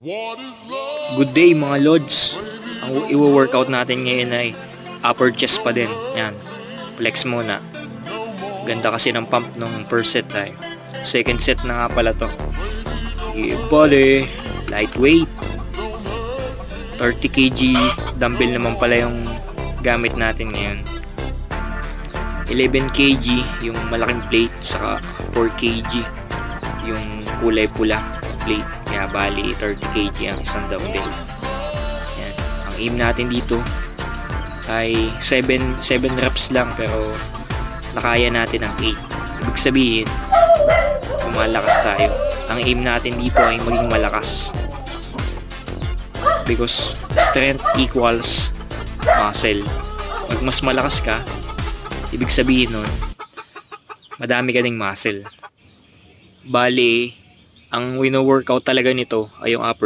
Good day mga lods. Ang i-workout natin ngayon ay upper chest pa din. Yan. Flex muna. Ganda kasi ng pump nung first set tayo. Second set na nga pala to. Bale, lightweight. 30 kg dumbbell naman pala yung gamit natin ngayon. 11 kg yung malaking plate, saka 4 kg yung kulay pula plate. Kaya bali 30 kg ang isang dumbbell. Yan. Ang aim natin dito ay 7 reps lang, pero nakaya natin ang 8. Ibig sabihin, lumalakas tayo. Ang aim natin dito ay maging malakas, because strength equals muscle. Pag mas malakas ka, ibig sabihin nun, madami ka ding muscle. Bali, ang wino-workout talaga nito ay yung upper